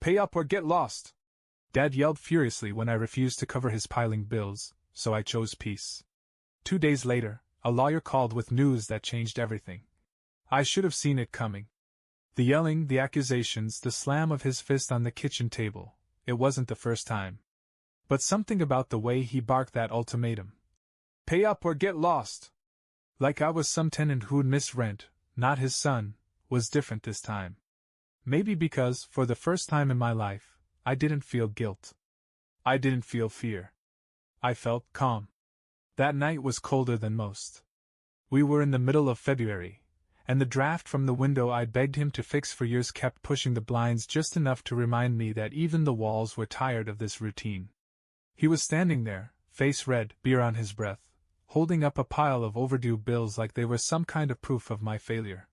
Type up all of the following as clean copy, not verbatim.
Pay up or get lost! Dad yelled furiously when I refused to cover his piling bills, so I chose peace. 2 days later, a lawyer called with news that changed everything. I should have seen it coming. The yelling, the accusations, the slam of his fist on the kitchen table. It wasn't the first time. But something about the way he barked that ultimatum. Pay up or get lost! Like I was some tenant who'd missed rent, not his son, was different this time. Maybe because, for the first time in my life, I didn't feel guilt. I didn't feel fear. I felt calm. That night was colder than most. We were in the middle of February, and the draft from the window I'd begged him to fix for years kept pushing the blinds just enough to remind me that even the walls were tired of this routine. He was standing there, face red, beer on his breath, holding up a pile of overdue bills like they were some kind of proof of my failure.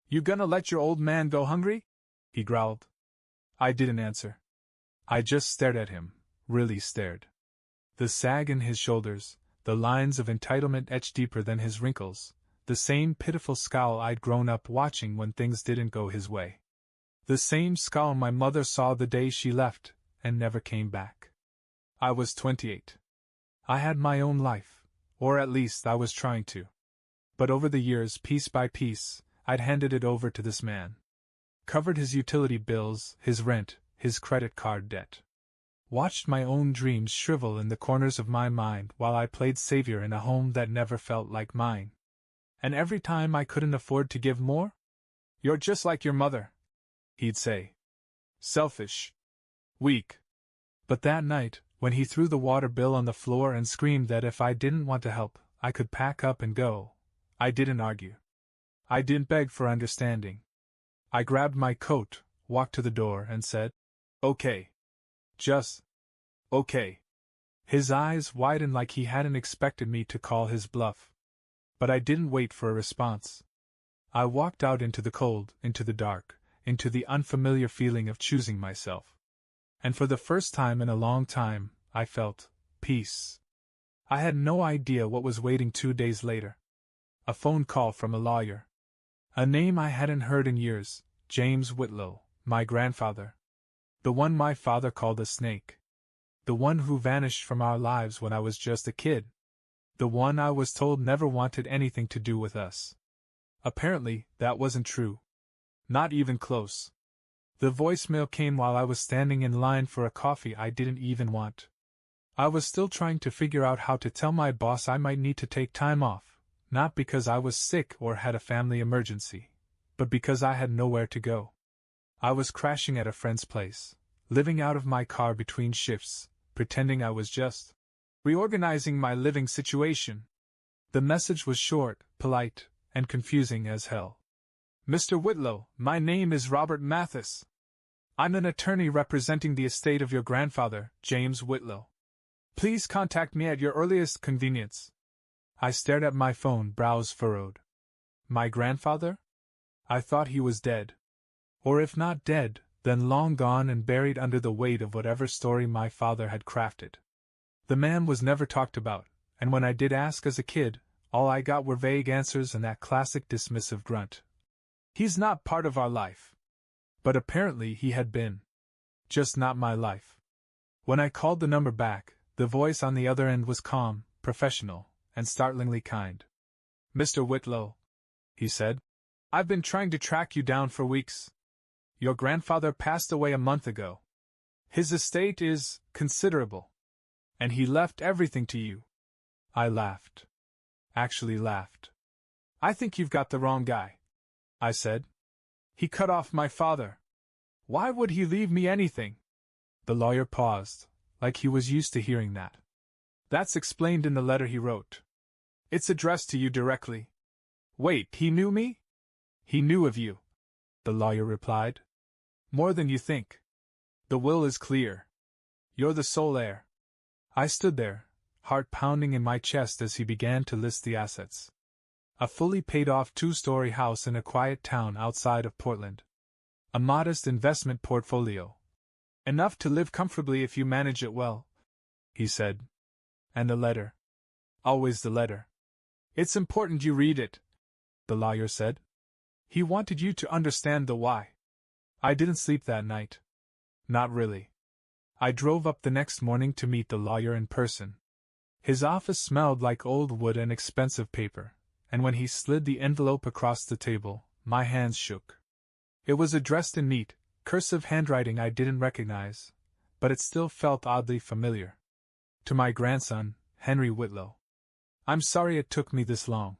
You gonna let your old man go hungry? He growled. I didn't answer. I just stared at him, really stared. The sag in his shoulders, the lines of entitlement etched deeper than his wrinkles, the same pitiful scowl I'd grown up watching when things didn't go his way. The same scowl my mother saw the day she left, and never came back. I was 28. I had my own life, or at least I was trying to. But over the years, piece by piece, I'd handed it over to this man. Covered his utility bills, his rent, his credit card debt. Watched my own dreams shrivel in the corners of my mind while I played savior in a home that never felt like mine. And every time I couldn't afford to give more? You're just like your mother, he'd say. Selfish. Weak. But that night, when he threw the water bill on the floor and screamed that if I didn't want to help, I could pack up and go, I didn't argue. I didn't beg for understanding. I grabbed my coat, walked to the door, and said, Okay. Just okay. His eyes widened like he hadn't expected me to call his bluff. But I didn't wait for a response. I walked out into the cold, into the dark, into the unfamiliar feeling of choosing myself. And for the first time in a long time, I felt peace. I had no idea what was waiting 2 days later. A phone call from a lawyer. A name I hadn't heard in years, James Whitlow, my grandfather. The one my father called a snake. The one who vanished from our lives when I was just a kid. The one I was told never wanted anything to do with us. Apparently, that wasn't true. Not even close. The voicemail came while I was standing in line for a coffee I didn't even want. I was still trying to figure out how to tell my boss I might need to take time off, not because I was sick or had a family emergency, but because I had nowhere to go. I was crashing at a friend's place, living out of my car between shifts, pretending I was just reorganizing my living situation. The message was short, polite, and confusing as hell. Mr. Whitlow, my name is Robert Mathis. I'm an attorney representing the estate of your grandfather, James Whitlow. Please contact me at your earliest convenience. I stared at my phone, brows furrowed. My grandfather? I thought he was dead. Or if not dead, then long gone and buried under the weight of whatever story my father had crafted. The man was never talked about, and when I did ask as a kid, all I got were vague answers and that classic dismissive grunt. He's not part of our life. But apparently he had been. Just not my life. When I called the number back, the voice on the other end was calm, professional, and startlingly kind. Mr. Whitlow, he said, I've been trying to track you down for weeks. Your grandfather passed away a month ago. His estate is considerable. And he left everything to you. I laughed. Actually laughed. I think you've got the wrong guy, I said. He cut off my father. Why would he leave me anything? The lawyer paused, like he was used to hearing that. That's explained in the letter he wrote. It's addressed to you directly. Wait, he knew me? He knew of you, the lawyer replied. More than you think. The will is clear. You're the sole heir. I stood there, heart pounding in my chest as he began to list the assets. A fully paid-off 2-story house in a quiet town outside of Portland. A modest investment portfolio. Enough to live comfortably if you manage it well, he said. And the letter. Always the letter. It's important you read it, the lawyer said. He wanted you to understand the why. I didn't sleep that night. Not really. I drove up the next morning to meet the lawyer in person. His office smelled like old wood and expensive paper, and when he slid the envelope across the table, my hands shook. It was addressed in neat, cursive handwriting I didn't recognize, but it still felt oddly familiar. To my grandson, Henry Whitlow. I'm sorry it took me this long.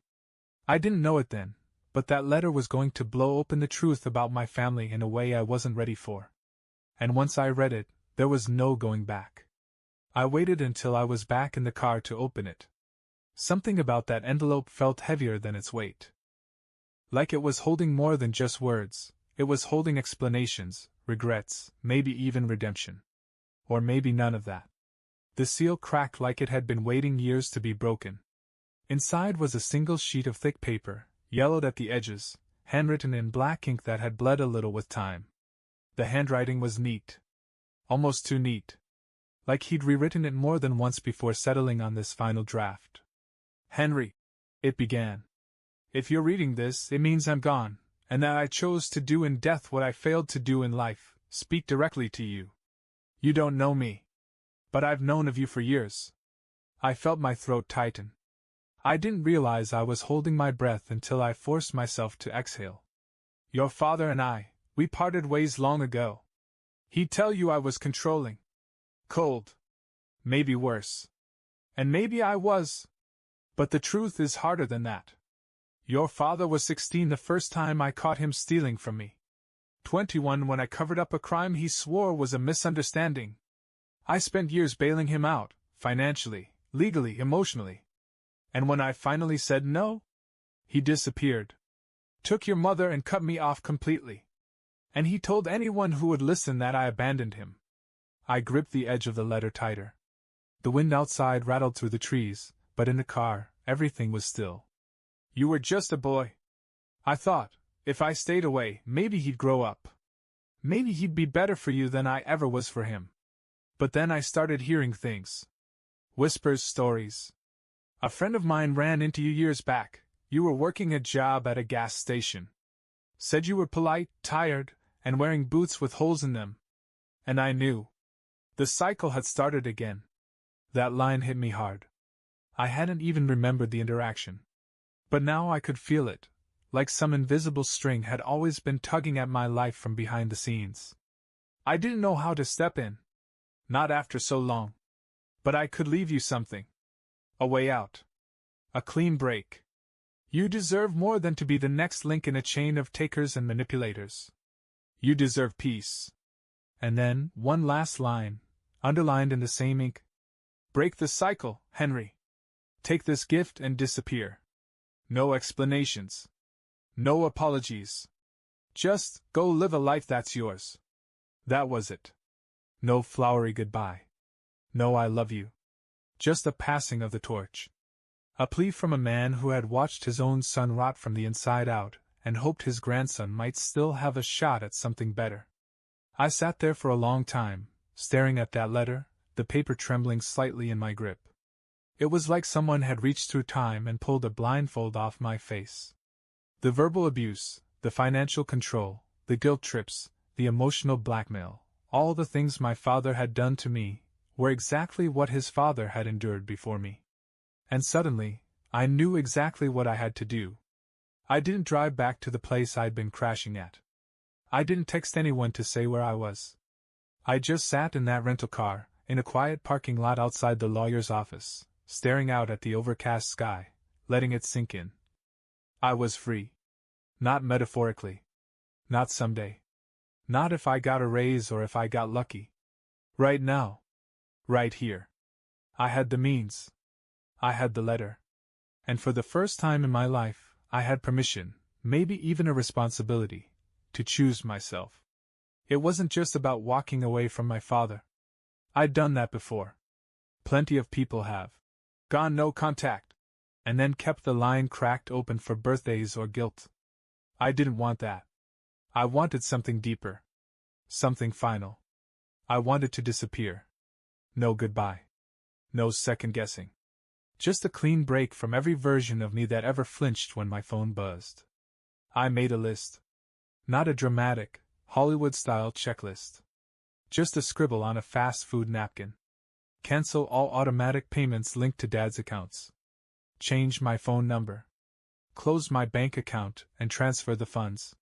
I didn't know it then, but that letter was going to blow open the truth about my family in a way I wasn't ready for. And once I read it, there was no going back. I waited until I was back in the car to open it. Something about that envelope felt heavier than its weight. Like it was holding more than just words, it was holding explanations, regrets, maybe even redemption. Or maybe none of that. The seal cracked like it had been waiting years to be broken. Inside was a single sheet of thick paper, yellowed at the edges, handwritten in black ink that had bled a little with time. The handwriting was neat. Almost too neat. Like he'd rewritten it more than once before settling on this final draft. Henry, it began. If you're reading this, it means I'm gone, and that I chose to do in death what I failed to do in life, speak directly to you. You don't know me. But I've known of you for years. I felt my throat tighten. I didn't realize I was holding my breath until I forced myself to exhale. Your father and I, we parted ways long ago. He'd tell you I was controlling. Cold. Maybe worse. And maybe I was. But the truth is harder than that. Your father was 16 the first time I caught him stealing from me. 21 when I covered up a crime he swore was a misunderstanding. I spent years bailing him out, financially, legally, emotionally. And when I finally said no, he disappeared. Took your mother and cut me off completely. And he told anyone who would listen that I abandoned him. I gripped the edge of the letter tighter. The wind outside rattled through the trees, but in the car, everything was still. You were just a boy. I thought, if I stayed away, maybe he'd grow up. Maybe he'd be better for you than I ever was for him. But then I started hearing things. Whispers, stories. A friend of mine ran into you years back. You were working a job at a gas station. Said you were polite, tired, and wearing boots with holes in them. And I knew. The cycle had started again. That line hit me hard. I hadn't even remembered the interaction. But now I could feel it, like some invisible string had always been tugging at my life from behind the scenes. I didn't know how to step in. Not after so long. But I could leave you something. A way out. A clean break. You deserve more than to be the next link in a chain of takers and manipulators. You deserve peace. And then, one last line, underlined in the same ink. Break the cycle, Henry. Take this gift and disappear. No explanations. No apologies. Just go live a life that's yours. That was it. No flowery goodbye. No I love you. Just a passing of the torch. A plea from a man who had watched his own son rot from the inside out, and hoped his grandson might still have a shot at something better. I sat there for a long time, staring at that letter, the paper trembling slightly in my grip. It was like someone had reached through time and pulled a blindfold off my face. The verbal abuse, the financial control, the guilt trips, the emotional blackmail, all the things my father had done to me, were exactly what his father had endured before me. And suddenly, I knew exactly what I had to do. I didn't drive back to the place I'd been crashing at. I didn't text anyone to say where I was. I just sat in that rental car, in a quiet parking lot outside the lawyer's office, staring out at the overcast sky, letting it sink in. I was free. Not metaphorically. Not someday. Not if I got a raise or if I got lucky. Right now. Right here. I had the means. I had the letter. And for the first time in my life, I had permission, maybe even a responsibility, to choose myself. It wasn't just about walking away from my father. I'd done that before. Plenty of people have. Gone no contact. And then kept the line cracked open for birthdays or guilt. I didn't want that. I wanted something deeper. Something final. I wanted to disappear. No goodbye. No second guessing. Just a clean break from every version of me that ever flinched when my phone buzzed. I made a list. Not a dramatic, Hollywood-style checklist. Just a scribble on a fast food napkin. Cancel all automatic payments linked to Dad's accounts. Change my phone number. Close my bank account and transfer the funds.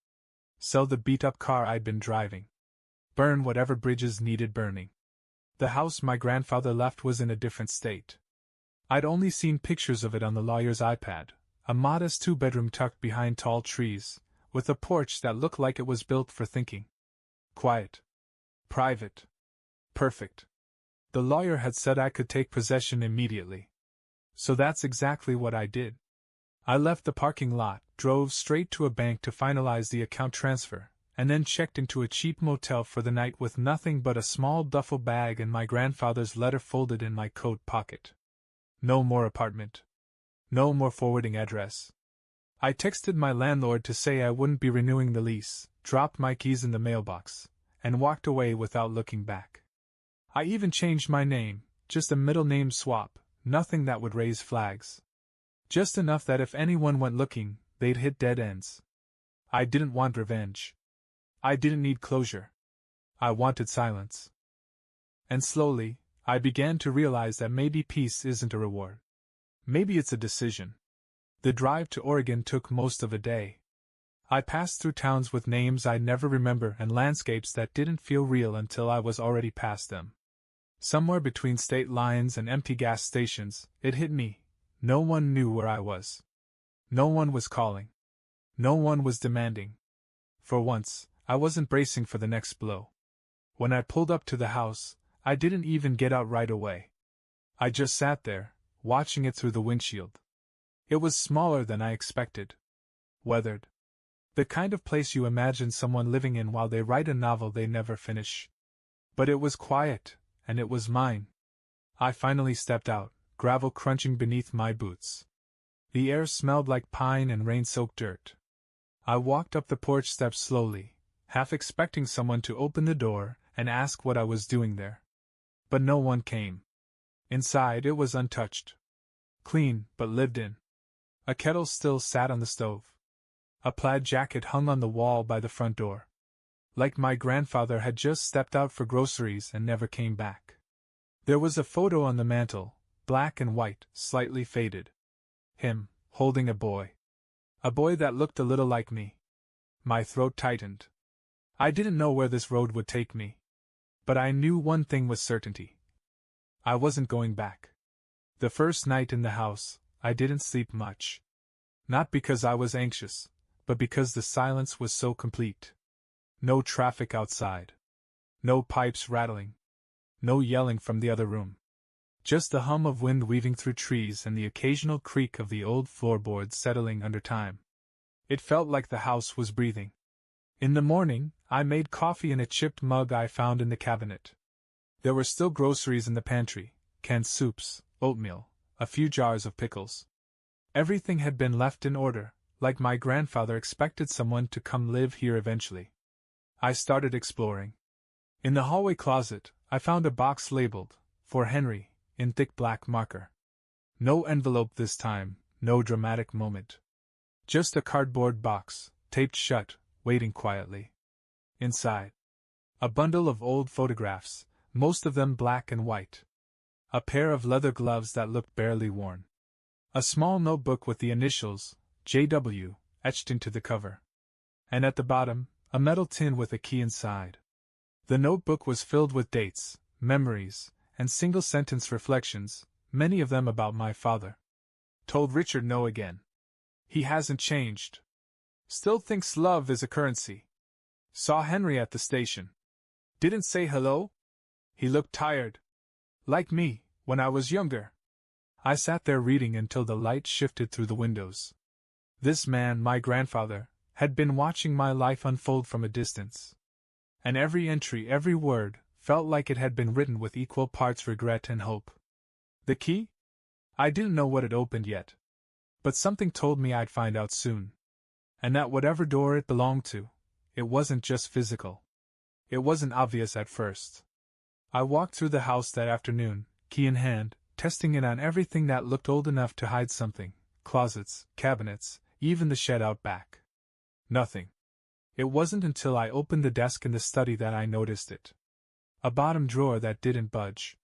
Sell the beat-up car I'd been driving. Burn whatever bridges needed burning. The house my grandfather left was in a different state. I'd only seen pictures of it on the lawyer's iPad, a modest two-bedroom tucked behind tall trees, with a porch that looked like it was built for thinking. Quiet. Private. Perfect. The lawyer had said I could take possession immediately. So that's exactly what I did. I left the parking lot, drove straight to a bank to finalize the account transfer, and then checked into a cheap motel for the night with nothing but a small duffel bag and my grandfather's letter folded in my coat pocket. No more apartment. No more forwarding address. I texted my landlord to say I wouldn't be renewing the lease, dropped my keys in the mailbox, and walked away without looking back. I even changed my name, just a middle name swap, nothing that would raise flags. Just enough that if anyone went looking, they'd hit dead ends. I didn't want revenge. I didn't need closure. I wanted silence. And slowly, I began to realize that maybe peace isn't a reward. Maybe it's a decision. The drive to Oregon took most of a day. I passed through towns with names I'd never remember and landscapes that didn't feel real until I was already past them. Somewhere between state lines and empty gas stations, it hit me. No one knew where I was. No one was calling. No one was demanding. For once, I wasn't bracing for the next blow. When I pulled up to the house, I didn't even get out right away. I just sat there, watching it through the windshield. It was smaller than I expected. Weathered. The kind of place you imagine someone living in while they write a novel they never finish. But it was quiet, and it was mine. I finally stepped out, gravel crunching beneath my boots. The air smelled like pine and rain-soaked dirt. I walked up the porch steps slowly, half expecting someone to open the door and ask what I was doing there. But no one came. Inside it was untouched. Clean, but lived in. A kettle still sat on the stove. A plaid jacket hung on the wall by the front door. Like my grandfather had just stepped out for groceries and never came back. There was a photo on the mantel, black and white, slightly faded. Him, holding a boy. A boy that looked a little like me. My throat tightened. I didn't know where this road would take me. But I knew one thing with certainty. I wasn't going back. The first night in the house, I didn't sleep much. Not because I was anxious, but because the silence was so complete. No traffic outside. No pipes rattling. No yelling from the other room. Just the hum of wind weaving through trees and the occasional creak of the old floorboards settling under time. It felt like the house was breathing. In the morning, I made coffee in a chipped mug I found in the cabinet. There were still groceries in the pantry, canned soups, oatmeal, a few jars of pickles. Everything had been left in order, like my grandfather expected someone to come live here eventually. I started exploring. In the hallway closet, I found a box labeled, "For Henry," in thick black marker. No envelope this time, no dramatic moment. Just a cardboard box, taped shut, waiting quietly. Inside, a bundle of old photographs, most of them black and white. A pair of leather gloves that looked barely worn. A small notebook with the initials, J.W., etched into the cover. And at the bottom, a metal tin with a key inside. The notebook was filled with dates, memories, and single-sentence reflections, many of them about my father. Told Richard no again. He hasn't changed. Still thinks love is a currency. Saw Henry at the station. Didn't say hello? He looked tired. Like me, when I was younger. I sat there reading until the light shifted through the windows. This man, my grandfather, had been watching my life unfold from a distance. And every entry, every word, felt like it had been written with equal parts regret and hope. The key? I didn't know what it opened yet. But something told me I'd find out soon. And that whatever door it belonged to, it wasn't just physical. It wasn't obvious at first. I walked through the house that afternoon, key in hand, testing it on everything that looked old enough to hide something, closets, cabinets, even the shed out back. Nothing. It wasn't until I opened the desk in the study that I noticed it. A bottom drawer that didn't budge.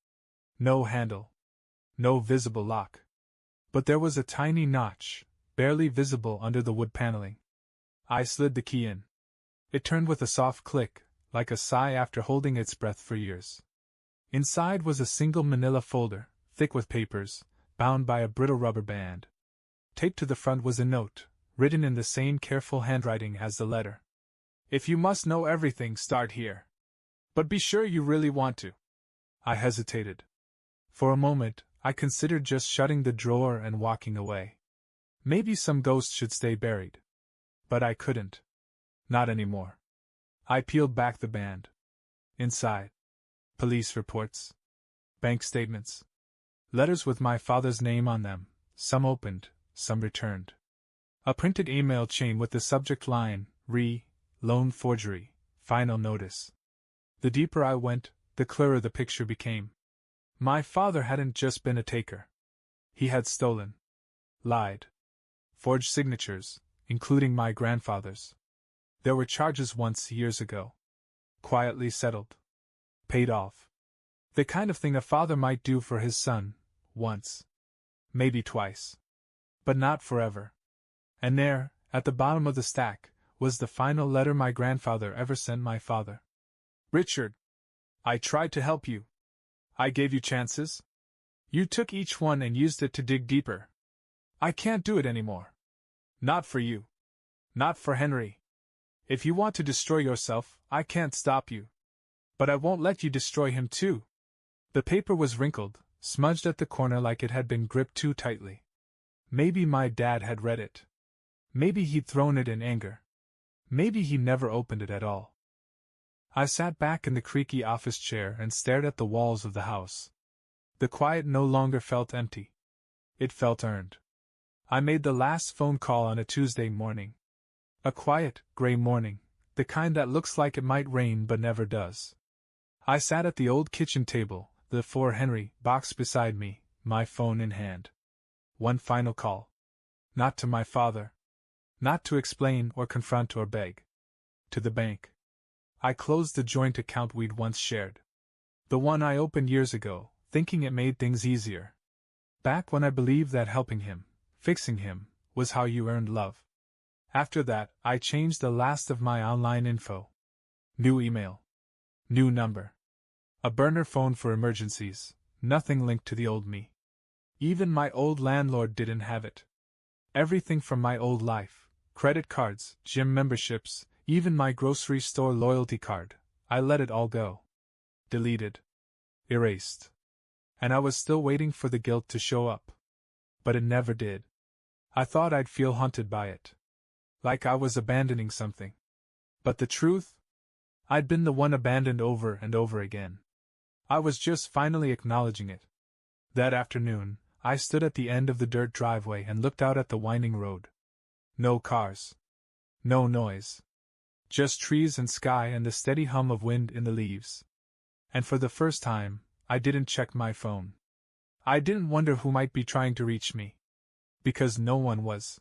No handle. No visible lock. But there was a tiny notch, barely visible under the wood paneling. I slid the key in. It turned with a soft click, like a sigh after holding its breath for years. Inside was a single manila folder, thick with papers, bound by a brittle rubber band. Taped to the front was a note, written in the same careful handwriting as the letter. If you must know everything, start here. But be sure you really want to. I hesitated. For a moment, I considered just shutting the drawer and walking away. Maybe some ghost should stay buried. But I couldn't. Not anymore. I peeled back the band. Inside. Police reports. Bank statements. Letters with my father's name on them, some opened, some returned. A printed email chain with the subject line, loan forgery, final notice. The deeper I went, the clearer the picture became. My father hadn't just been a taker. He had stolen. Lied. Forged signatures, including my grandfather's. There were charges once, years ago. Quietly settled. Paid off. The kind of thing a father might do for his son, once. Maybe twice. But not forever. And there, at the bottom of the stack, was the final letter my grandfather ever sent my father. Richard, I tried to help you. I gave you chances. You took each one and used it to dig deeper. I can't do it anymore. Not for you. Not for Henry. If you want to destroy yourself, I can't stop you. But I won't let you destroy him too. The paper was wrinkled, smudged at the corner like it had been gripped too tightly. Maybe my dad had read it. Maybe he'd thrown it in anger. Maybe he never opened it at all. I sat back in the creaky office chair and stared at the walls of the house. The quiet no longer felt empty. It felt earned. I made the last phone call on a Tuesday morning. A quiet, gray morning, the kind that looks like it might rain but never does. I sat at the old kitchen table, the For Henry box beside me, my phone in hand. One final call. Not to my father. Not to explain or confront or beg. To the bank. I closed the joint account we'd once shared. The one I opened years ago, thinking it made things easier. Back when I believed that helping him, fixing him, was how you earned love. After that, I changed the last of my online info. New email. New number. A burner phone for emergencies, nothing linked to the old me. Even my old landlord didn't have it. Everything from my old life, credit cards, gym memberships, even my grocery store loyalty card, I let it all go. Deleted. Erased. And I was still waiting for the guilt to show up. But it never did. I thought I'd feel haunted by it. Like I was abandoning something. But the truth? I'd been the one abandoned over and over again. I was just finally acknowledging it. That afternoon, I stood at the end of the dirt driveway and looked out at the winding road. No cars. No noise. Just trees and sky and the steady hum of wind in the leaves. And for the first time, I didn't check my phone. I didn't wonder who might be trying to reach me. Because no one was.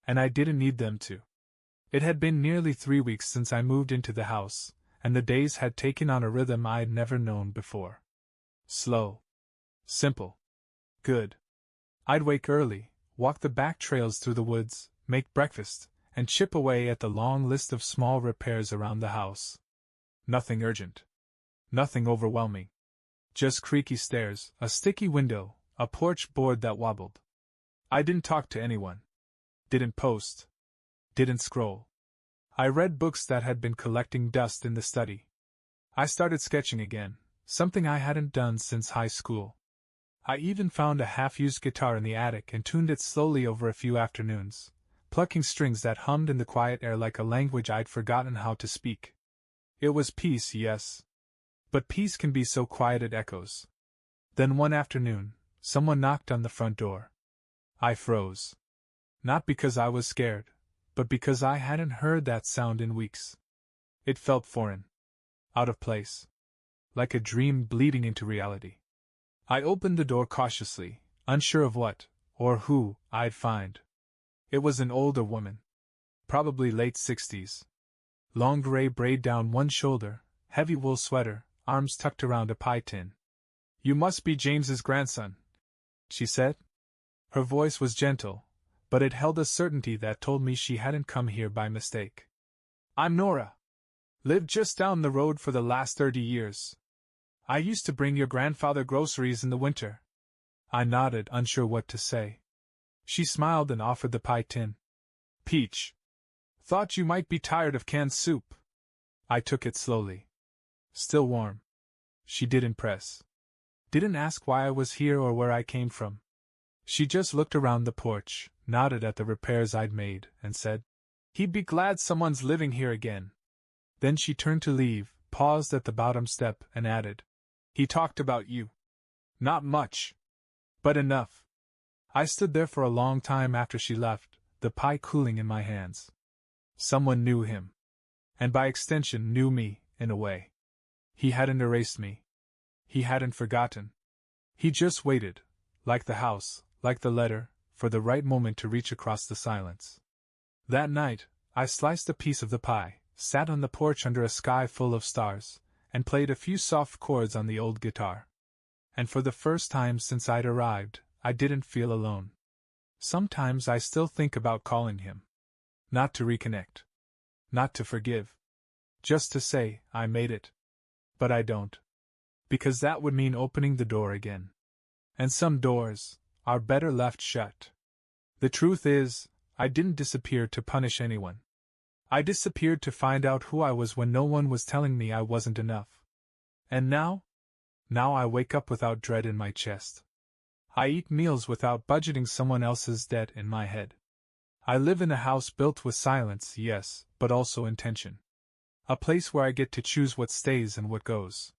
And I didn't need them to. It had been nearly 3 weeks since I moved into the house, and the days had taken on a rhythm I'd never known before. Slow. Simple. Good. I'd wake early, walk the back trails through the woods, make breakfast, and chip away at the long list of small repairs around the house. Nothing urgent. Nothing overwhelming. Just creaky stairs, a sticky window, a porch board that wobbled. I didn't talk to anyone. Didn't post. Didn't scroll. I read books that had been collecting dust in the study. I started sketching again, something I hadn't done since high school. I even found a half-used guitar in the attic and tuned it slowly over a few afternoons, plucking strings that hummed in the quiet air like a language I'd forgotten how to speak. It was peace, yes. But peace can be so quiet it echoes. Then one afternoon, someone knocked on the front door. I froze. Not because I was scared, but because I hadn't heard that sound in weeks. It felt foreign. Out of place. Like a dream bleeding into reality. I opened the door cautiously, unsure of what, or who, I'd find. It was an older woman. Probably late 60s. Long gray braid down one shoulder, heavy wool sweater, arms tucked around a pie tin. "You must be James's grandson," she said. Her voice was gentle, but it held a certainty that told me she hadn't come here by mistake. "I'm Nora. Lived just down the road for the last 30 years. I used to bring your grandfather groceries in the winter." I nodded, unsure what to say. She smiled and offered the pie tin. "Peach. Thought you might be tired of canned soup." I took it slowly. Still warm. She didn't press. Didn't ask why I was here or where I came from. She just looked around the porch, nodded at the repairs I'd made, and said, "He'd be glad someone's living here again." Then she turned to leave, paused at the bottom step, and added, "He talked about you. Not much. But enough." I stood there for a long time after she left, the pie cooling in my hands. Someone knew him. And by extension knew me, in a way. He hadn't erased me. He hadn't forgotten. He just waited, like the house, like the letter, for the right moment to reach across the silence. That night, I sliced a piece of the pie, sat on the porch under a sky full of stars, and played a few soft chords on the old guitar. And for the first time since I'd arrived, I didn't feel alone. Sometimes I still think about calling him. Not to reconnect. Not to forgive. Just to say, I made it. But I don't. Because that would mean opening the door again. And some doors are better left shut. The truth is, I didn't disappear to punish anyone. I disappeared to find out who I was when no one was telling me I wasn't enough. And now? Now I wake up without dread in my chest. I eat meals without budgeting someone else's debt in my head. I live in a house built with silence, yes, but also intention. A place where I get to choose what stays and what goes.